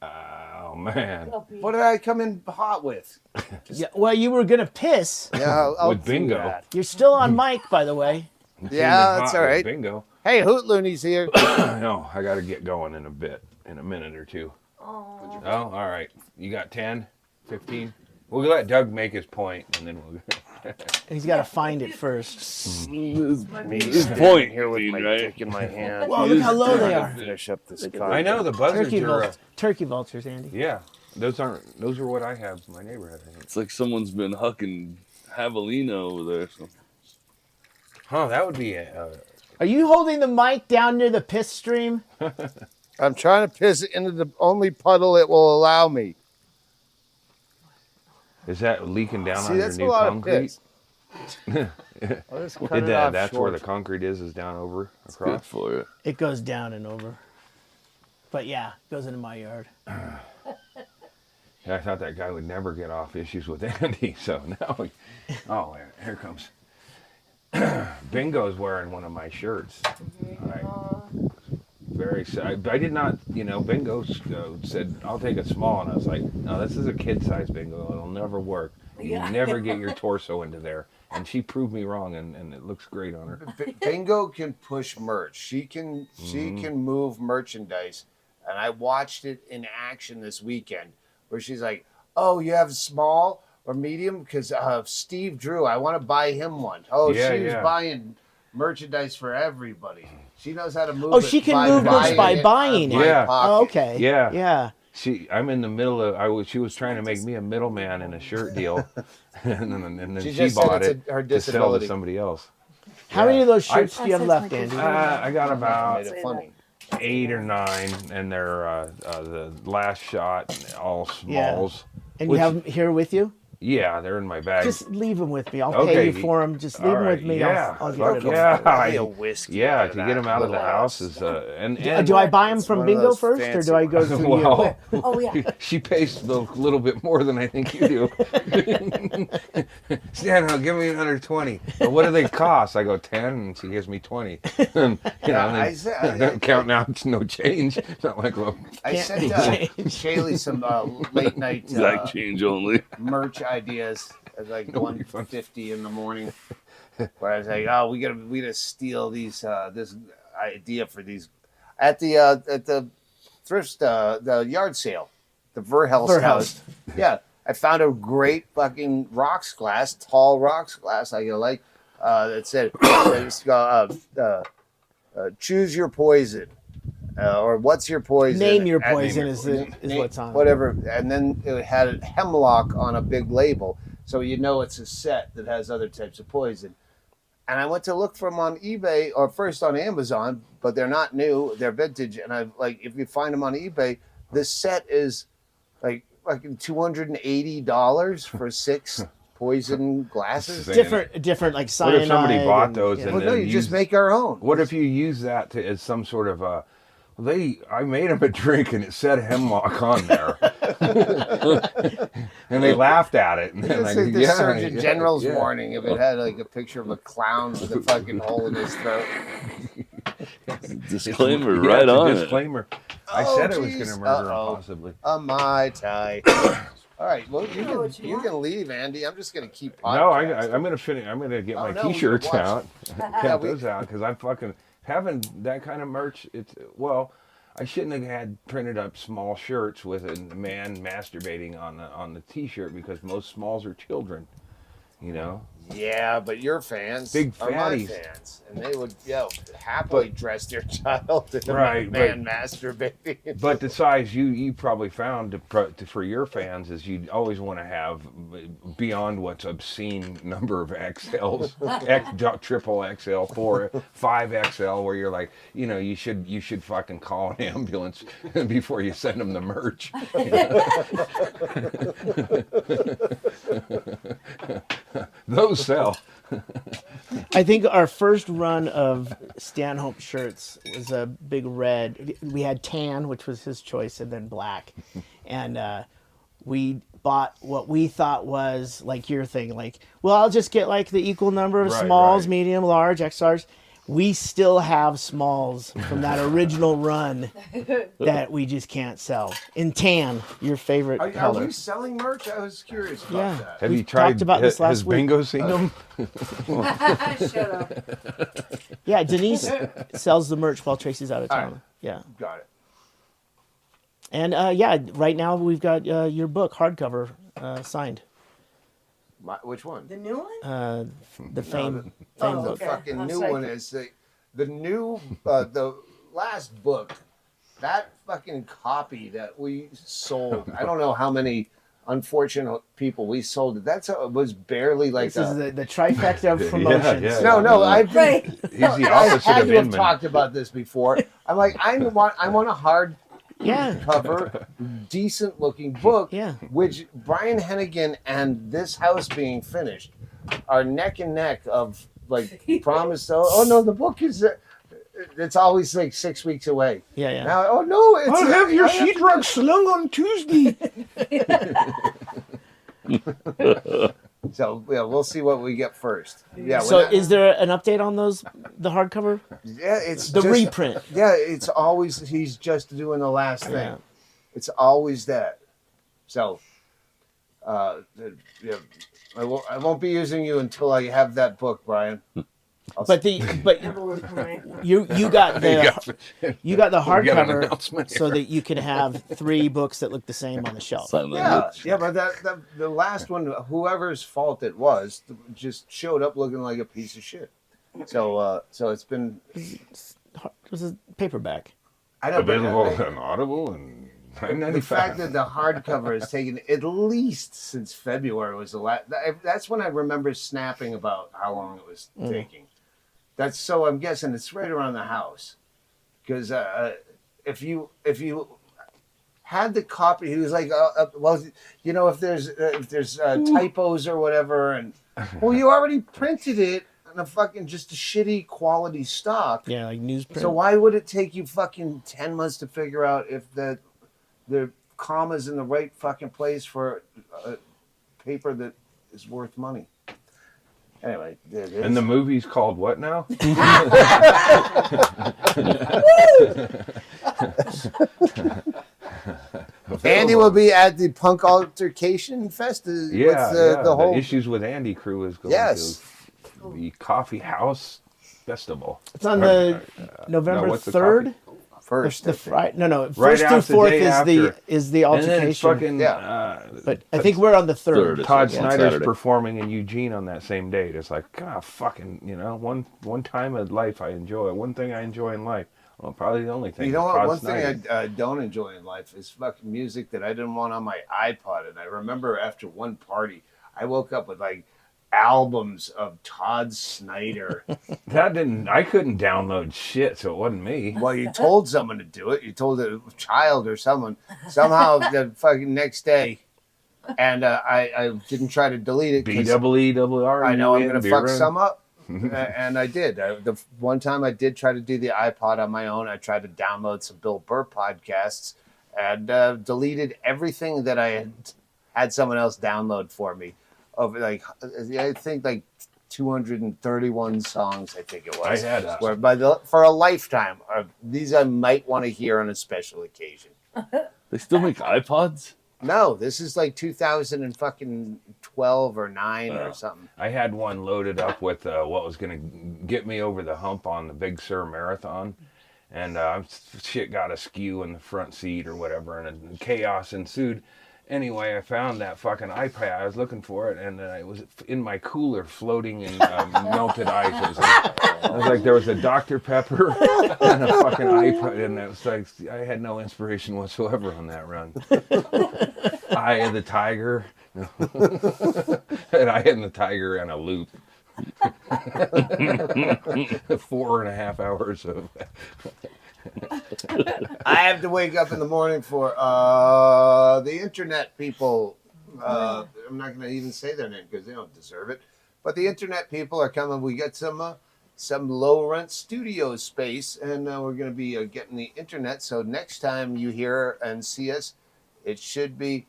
Oh man. What did I come in hot with? Yeah, well, you were gonna piss. Yeah, I'll With do bingo. that. You're still on mic, by the way. Yeah, that's all right. Bingo. Hey, Hoot Looney's here. No, I got to get going in a minute or two. Oh. Oh, all right. You got 10, 15? We'll let Doug make his point, and then we'll... He's got to find it first. His Point here with Dean, my right? dick in my hand. Wow, look how low they are. Finish up this. I know, the buzzards are... Turkey vultures, Andy. Yeah, those are what I have in my neighborhood, I think. It's like someone's been hucking javelina over there. So. Huh, that would be... Are you holding the mic down near the piss stream? I'm trying to piss into the only puddle it will allow me. is that leaking down See, that's a underneath lot of concrete? piss. I'll just cut it off That's short. where the concrete is down over Good across. for it. It goes down and over. But yeah, it goes into my yard. Yeah, I thought that guy would never get off issues with Andy, so now oh, here comes. Bingo's wearing one of my shirts. Very sad. I did not, Bingo said, I'll take a small, and I was like, no, this is a kid-size Bingo. It'll never work. You never get your torso into there. And she proved me wrong, and it looks great on her. Bingo can push merch. She can move merchandise, and I watched it in action this weekend, where she's like, "Oh, you have small or medium because Steve Drew. I want to buy him one." Oh, Yeah, she was yeah. buying merchandise for everybody. She knows how to move. Oh, it she can by move merch buying by it buying out of it. my Yeah. pocket. Oh, okay. Yeah. Yeah. I'm in the middle of. She was trying to make me a middleman in a shirt deal, and then She she just said bought it's it her to sell to disability. somebody else. How many of those I- shirts do you have left, Andy? I got about Made it funny. 8 or 9, and they're the last shot, all smalls. And which- you have them here with you? Yeah, they're in my bag. Just leave them with me. I'll Okay. pay you for them. Just leave All them right, with me. yeah. I'll get Fuck rid of them. yeah. Maybe a whiskey. Yeah, out of to that get them out of the little house ass. is and Do I buy them It's from one of Bingo those first, or fancy do I go through you? well, Oh yeah. she pays a little bit more than I think you do. Stanhope, give me another 20. Well, what do they cost? I go 10, and she gives me 20. And, I counting out no change. It's not like, well, I Can't sent Chaille some late night Exact change only. merch ideas at like Nobody funds. 1:50 in the morning. Where I was like, oh, we gotta steal these this idea for these at the thrift the yard sale, the Verhelst house. Yeah, I found a great fucking rocks glass, tall rocks glass. I like that said choose your poison. Or what's your poison? Name your And- poison is what's on it. whatever. And then it had hemlock on a big label, so you know it's a set that has other types of poison. And I went to look for them on eBay or first on Amazon, but they're not new; they're vintage. And I like if you find them on eBay, this set is like fucking $280 for 6 poison glasses. Different like what cyanide. if somebody bought and- those yeah. and Well, no, then you used, just make our own. what if you use that to, as some sort of I made them a drink and it said hemlock on there, and they laughed at it. And then It's like the Surgeon General's warning if it had like a picture of a clown with a fucking hole in his throat. Disclaimer Yeah, right it's a on it. disclaimer. I Oh, said I was going geez. to murder him, Uh-oh. possibly. A Mai Tai. All right, well you can leave, Andy. I'm just gonna keep. No, podcasting. I'm going to finish. I'm going to get Oh, my no, we T-shirts can watch. out, Yeah, count we- those out, because I'm fucking having that kind of merch. It's I shouldn't have had printed up small shirts with a man masturbating on the T-shirt because most smalls are children, you know. Yeah, but your fans Big are my fatties. fans, and they would happily dress their child in a Right, man masturbating. But the size you probably found for your fans is you always want to have beyond what's obscene number of XLs, triple XL, 4, 5XL, where you're like, you should fucking call an ambulance before you send them the merch. Those sell. I think our first run of Stanhope shirts was a big red. We had tan, which was his choice, and then black. And we bought what we thought was like your thing. Like, well, I'll just get like the equal number of Right, smalls, right. medium, large, XRs. We still have smalls from that original run that we just can't sell. In tan, your favorite Are color. we selling merch? I was curious about Yeah. that. Have We've you tried? talked about this last has week. Bingo seen them? Shut up. Yeah, Denise sells the merch while Tracy's out of All town. right. Yeah. Got it. And right now we've got your book hardcover signed. Which one? The new one? The Fame The Oh, book. okay. fucking I was new like- one is the new the last book. That fucking copy that we sold. I don't know how many unfortunate people we sold it. Was barely like This is the trifecta of Yeah, promotions. yeah. no. I've been, Right. He's the I opposite had of to have Inman. talked about this before. I'm like, I want a hard Yeah. cover, decent looking book. Yeah. Which Brian Hennigan and this house being finished are neck and neck of like promise. Oh no, the book is. It's always like 6 weeks away. Yeah, yeah. Now, oh no, it's I'll have your sheetrock slung on Tuesday. So yeah, we'll see what we get first. Yeah. So when that- is there an update on the hardcover? yeah, it's The just, reprint. Yeah, it's always he's just doing the last thing. Yeah. It's always that. So, yeah, I won't be using you until I have that book, Brian. But Right. you got the We got an hardcover announcement so here. that you can have 3 books that look the same on the shelf. Sign Yeah, language. yeah, but the last one, whoever's fault it was, just showed up looking like a piece of shit. So, so it's been. It was a paperback. I know, but Available on Audible and the fact $9.95. that the hardcover has taken at least since February was the last. That's when I remember snapping about how long it was taking. That's so I'm guessing it's right around the house. Because if you had the copy, he was like, well, you know, if there's typos or whatever, and well, you already printed it on a fucking just a shitty quality stock. Yeah, like newsprint. So why would it take you fucking 10 months to figure out if the comma's in the right fucking place for a paper that is worth money? Anyway, there it is. And the movie's called what now? Andy will be at the Punk Altercation Fest. The whole Issues with Andy crew is going to the Coffee House Festival. It's on the November what's the 3rd. first. The Friday, no, Right first after through fourth the day is the And then it's altercation. fucking But I think we're on the Third. third. Todd Yeah. Snyder's Saturday. performing in Eugene on that same date. It's like, fucking, one time in life I enjoy. One thing I enjoy in life. Well, probably the only thing. You know what? Todd One Snyder. thing I don't enjoy in life is fucking music that I didn't want on my iPod. And I remember after one party, I woke up with like albums of Todd Snyder. I couldn't download shit, so it wasn't me. Well, you told someone to do it. You told a child or someone. Somehow the fucking next day, and I didn't try to delete it. 'Cause BEER. I know I'm going to fuck some up. And I did. The one time I did try to do the iPod on my own, I tried to download some Bill Burr podcasts and deleted everything that I had someone else download for me. Of I think 231 songs, I think it was. I had for a lifetime. These I might want to hear on a special occasion. They still make iPods? No, this is like 2012 or 9 or something. I had one loaded up with what was going to get me over the hump on the Big Sur Marathon. And shit got askew in the front seat or whatever, and chaos ensued. Anyway, I found that fucking iPad. I was looking for it, and it was in my cooler floating in melted ice. It was like there was a Dr. Pepper and a fucking iPad, and it was like I had no inspiration whatsoever on that run. Eye of the Tiger. And I had the Tiger in a loop. 4.5 hours of... I have to wake up in the morning for the internet people. I'm not going to even say their name because they don't deserve it. But the internet people are coming. We got some low rent studio space, and we're going to be getting the internet. So next time you hear and see us, it should be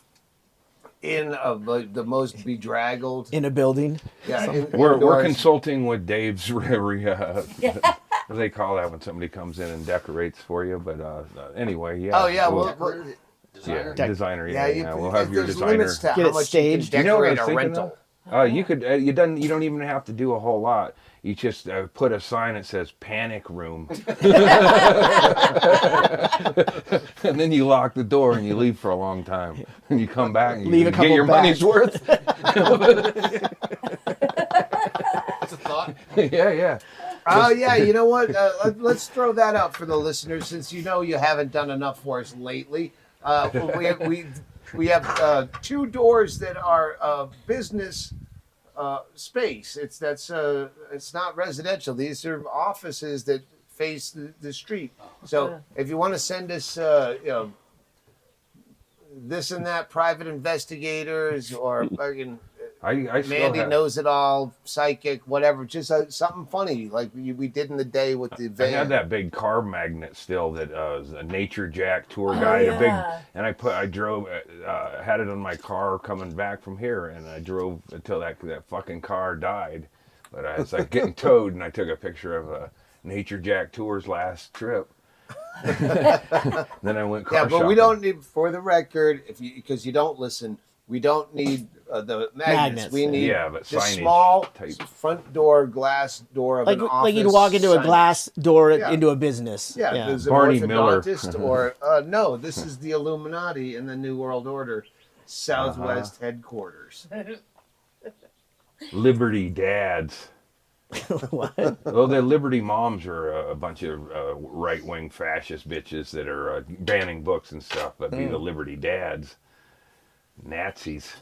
in the most bedraggled In a building. Yeah, We're indoors. consulting with Dave's. What do they call that when somebody comes in and decorates for you? But anyway, yeah. Oh yeah, We'll- Designer. designer. yeah. We'll have your there's designer. limits to Get how it much staged. you You can know what I decorate was a thinking rental. You could. You don't even have to do a whole lot. You just put a sign that says "Panic Room," and then you lock the door and you leave for a long time. And you come back and you Leave a get couple your back. money's worth. That's a thought. Yeah. Oh yeah, you know what? Let's throw that out for the listeners, since you haven't done enough for us lately. We have 2 doors that are business space. It's not residential. These are offices that face the street. So if you want to send us this and that private investigators or fucking I still Mandy have, knows it all, psychic, whatever. Just something funny like we did in the day with the I van. had that big car magnet still that was a Nature Jack tour guide, yeah. a big, and I drove, had it on my car coming back from here, and I drove until that fucking car died. But I was like getting towed, and I took a picture of Nature Jack tour's last trip. Then I went car Yeah, but shopping. we don't need, for the record, because you don't listen, we don't need the magnets. We need but the signage small type. front door, glass door of Like an office. like you'd walk into a sign. glass door Yeah. into a business. Yeah, there's an Barney Miller. orthodontist or no, this is the Illuminati in the New World Order Southwest headquarters. Liberty dads. What? Well, the Liberty moms are a bunch of right-wing fascist bitches that are banning books and stuff, but be the Liberty dads. Nazis.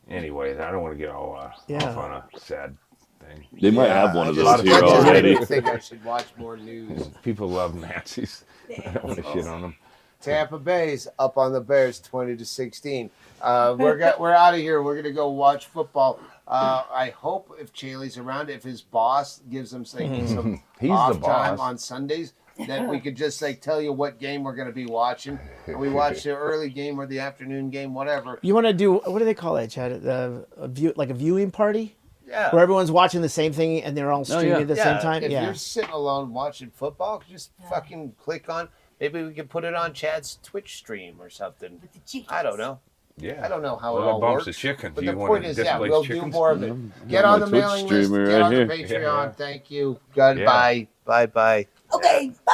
Anyway, I don't want to get all off on a sad thing. thing. They might have one of I those just- here I just already. think I should watch more news. People love Nazis. I don't want to shit on them. Tampa Bay's up on the Bears 20-16. We're out of here. We're gonna go watch football. I hope if Chaille's around, if his boss gives him some He's off the boss. time on Sundays, that we could just like tell you what game we're gonna be watching. And we watch the early game or the afternoon game, whatever. You want to do what do they call it, Chad? Like a viewing party Yeah. where everyone's watching the same thing and they're all streaming yeah. at the same time. If Yeah. you're sitting alone watching football, just fucking click on. Maybe we could put it on Chad's Twitch stream or something. With the chickens. I don't know. Yeah. I don't know how Well, it that all bumps works. the chickens. But You the wanna point is, yeah, displace we'll chickens? do more of it. Get Got on my the Twitch mailing list. streamer Get right on the here. Patreon. Yeah. Thank you. Goodbye. Bye bye. Okay, bye.